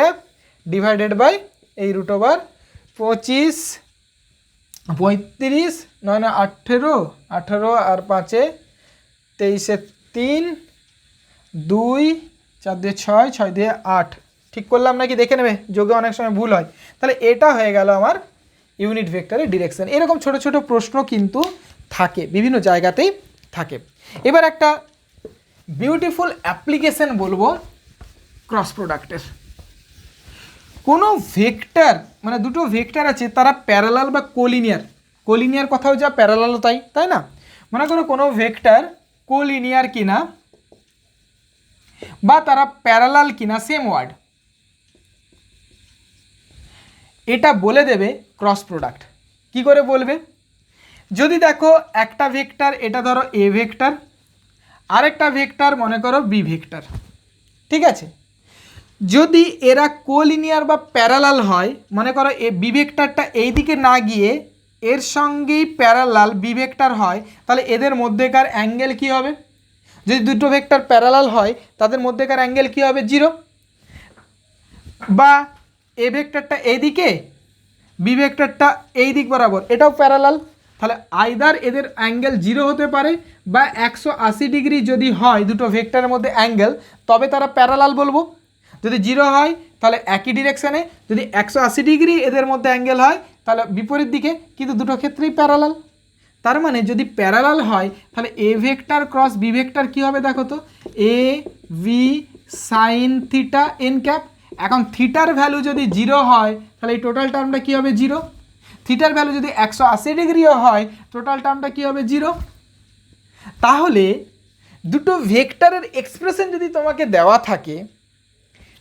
divided by এই √, 25 35 9 18 18 আর 5 23 3 2 4 দিয়ে 6 6 দিয়ে 8, ঠিক করলাম নাকি দেখে নেবে, যোগে অনেক সময় ভুল হয়। তাহলে এটা হয়ে গেল আমার ইউনিট ভেক্টরের ডিরেকশন। এরকম ছোট ছোট প্রশ্ন কিন্তু থাকে, বিভিন্ন জায়গাতেই থাকে। এবার একটা বিউটিফুল অ্যাপ্লিকেশন বলবো ক্রস প্রোডাক্টের। কোনো ভেক্টর, মানে দুটো ভেক্টর আছে, তারা প্যারালাল বা কোলিনিয়ার কথাও যা প্যারালালও তাই, তাই না? মনে করো কোনো ভেক্টর কোলিনিয়ার কিনা বা তারা প্যারালাল কিনা, সেম ওয়ার্ড, এটা বলে দেবে ক্রস প্রোডাক্ট। কি করে বলবে, যদি দেখো একটা ভেক্টর, এটা ধরো এ ভেক্টর, আরেকটা ভেক্টর মনে করো বি ভেক্টর, ঠিক আছে? যদি এরা কোলিনিয়ার বা প্যারালাল হয়, মনে করো এ বি ভেক্টরটা এই দিকে না গিয়ে এর সঙ্গেই প্যারালাল বি ভেক্টর হয়, তাহলে এদের মধ্যেকার অ্যাঙ্গেল কি হবে? যদি দুটো ভেক্টর প্যারালাল হয় তাদের মধ্যেকার অ্যাঙ্গেল কি হবে? 0। বা এ ভেক্টরটা এইদিকে, বি ভেক্টরটা এই দিক বরাবর, এটাও প্যারালাল, তাহলে আইদার এদের অ্যাঙ্গেল 0 হতে পারে বা 180 ডিগ্রি যদি হয় দুটো ভেক্টরের মধ্যে অ্যাঙ্গেল, তবে তারা প্যারালাল বলবো। যদি 0 হয় তাহলে একই ডিরেকশানে, যদি 180 ডিগ্রি এদের মধ্যে অ্যাঙ্গেল হয় তাহলে বিপরীত দিকে, কিন্তু দুটো ক্ষেত্রেই প্যারালাল। তার মানে যদি প্যারালাল হয় তাহলে A vector cross B vector কী হবে দেখো তো, A B sine theta n cap. এখন থিটার ভ্যালু যদি 0 হয় তাহলে এই টোটাল টার্মটা কী হবে? 0। থিটার ভ্যালু যদি 180 ডিগ্রিও হয় টোটাল টার্মটা কী হবে? 0। তাহলে দুটো ভেক্টরের এক্সপ্রেশন যদি তোমাকে দেওয়া থাকে,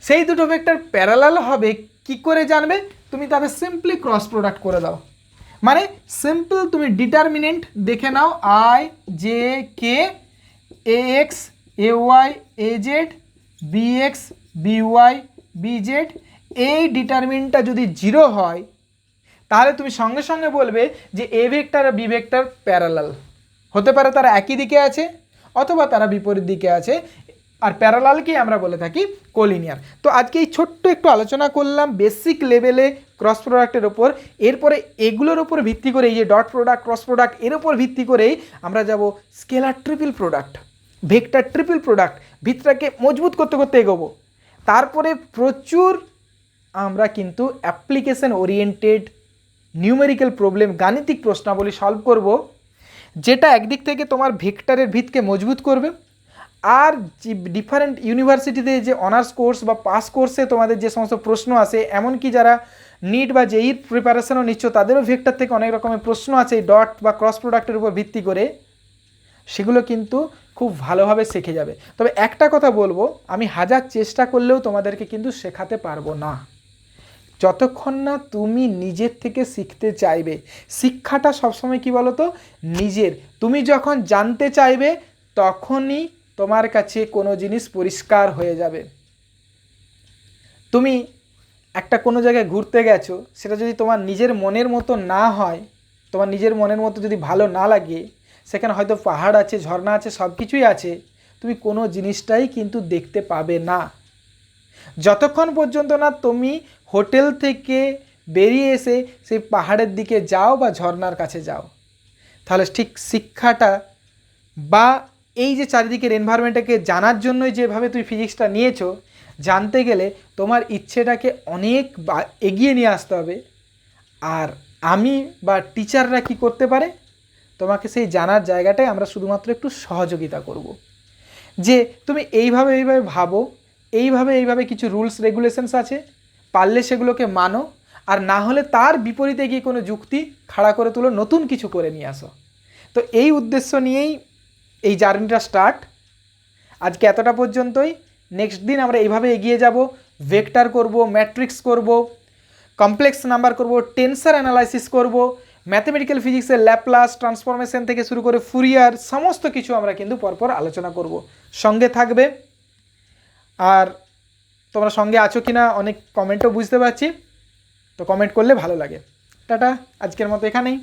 সেই দুটো ভেক্টর প্যারালাল হবে কি করে জানবে? তুমি তাদের সিম্পলি ক্রস প্রোডাক্ট করে দাও। মানে সিম্পল তুমি ডিটারমিনেন্ট দেখে নাও, i j k A x A y A z B x B y B z, এই ডিটারমিনেন্টটা যদি 0 হয় তাহলে তুমি সঙ্গে সঙ্গে বলবে যে এ ভেক্টর আর বি ভেক্টর প্যারালাল হতে পারে, তারা একই দিকে আছে অথবা তারা বিপরীত দিকে আছে, আর প্যারালালকে আমরা বলে থাকি কোলিনিয়ার। তো আজকে এই ছোট্ট একটু আলোচনা করলাম বেসিক লেভেলে ক্রস প্রোডাক্টের ওপর। এরপরে এগুলোর ওপর ভিত্তি করে, এই যে ডট প্রোডাক্ট ক্রস প্রোডাক্ট, এর ওপর ভিত্তি করেই আমরা যাব scalar triple product, vector triple product, ভিতটাকে মজবুত করতে করতে এগোবো। তারপরে প্রচুর আমরা কিন্তু অ্যাপ্লিকেশন ওরিয়েন্টেড নিউমেরিক্যাল প্রবলেম, গাণিতিক প্রশ্নাবলী সলভ করব, যেটা একদিক থেকে তোমার ভেক্টরের ভিতকে মজবুত করবে, আর যে ডিফারেন্ট ইউনিভার্সিটিতে যে অনার্স কোর্স বা পাস কোর্সে তোমাদের যে সমস্ত প্রশ্ন আসে, এমনকি যারা নিট বা জেইর প্রিপারেশনও নিচ্ছ তাদেরও ভেক্টর থেকে অনেক রকমের প্রশ্ন আছে এই ডট বা ক্রস প্রোডাক্টের উপর ভিত্তি করে, সেগুলো কিন্তু খুব ভালোভাবে শিখে যাবে। তবে একটা কথা বলবো, আমি হাজার চেষ্টা করলেও তোমাদেরকে কিন্তু শেখাতে পারবো না যতক্ষণ না তুমি নিজের থেকে শিখতে চাইবে। শিক্ষাটা সবসময় কি বলো তো, নিজের। তুমি যখন জানতে চাইবে তখনই তোমার কাছে কোনো জিনিস পরিষ্কার হয়ে যাবে। তুমি একটা কোনো জায়গায় ঘুরতে গেছো, সেটা যদি তোমার নিজের মনের মতো না হয়, তোমার নিজের মনের মতো যদি ভালো না লাগে, সেখানে হয়তো পাহাড় আছে, ঝর্ণা আছে, সব কিছুই আছে, তুমি কোনো জিনিসটাই কিন্তু দেখতে পাবে না যতক্ষণ পর্যন্ত না তুমি হোটেল থেকে বেরিয়ে এসে সেই পাহাড়ের দিকে যাও বা ঝর্ণার কাছে যাও। তাহলে ঠিক শিক্ষাটা বা এই যে চারিদিকের এনভায়রনমেন্টটাকে জানার জন্যই যেভাবে তুমি ফিজিক্সটা নিয়েছো, জানতে গেলে তোমার ইচ্ছেটাকে অনেক এগিয়ে নিয়ে আসতে হবে। আর আমি বা টিচাররা কি করতে পারে, তোমাকে সেই জানার জায়গাটায় আমরা শুধুমাত্র একটু সহযোগিতা করব, যে তুমি এইভাবে ভাবো, এইভাবে কিছু রুলস রেগুলেশনস আছে, পারলে সেগুলোকে মানো, আর না হলে তার বিপরীতে গিয়ে কোনো যুক্তি খাড়া করে তুলো, নতুন কিছু করে নিয়ে আসো। তো এই উদ্দেশ্য নিয়েই এই জার্নিটা স্টার্ট। আজকে এতটা পর্যন্তই। নেক্সট দিন আমরা এইভাবে এগিয়ে যাব, ভেক্টর করব, ম্যাট্রিক্স করব, কমপ্লেক্স নাম্বার করব, টেন্সার অ্যানালাইসিস করব, ম্যাথমেটিক্যাল ফিজিক্সের ল্যাপ্লাস ট্রান্সফরমেশন থেকে শুরু করে ফুরিয়ার সমস্ত কিছু আমরা কিন্তু পরপর আলোচনা করব। সঙ্গে থাকবে। আর তোমরা সঙ্গে আছো কি না অনেক কমেন্টও বুঝতে পারছি, তো কমেন্ট করলে ভালো লাগে। টাটা, আজকের মতো এখানেই।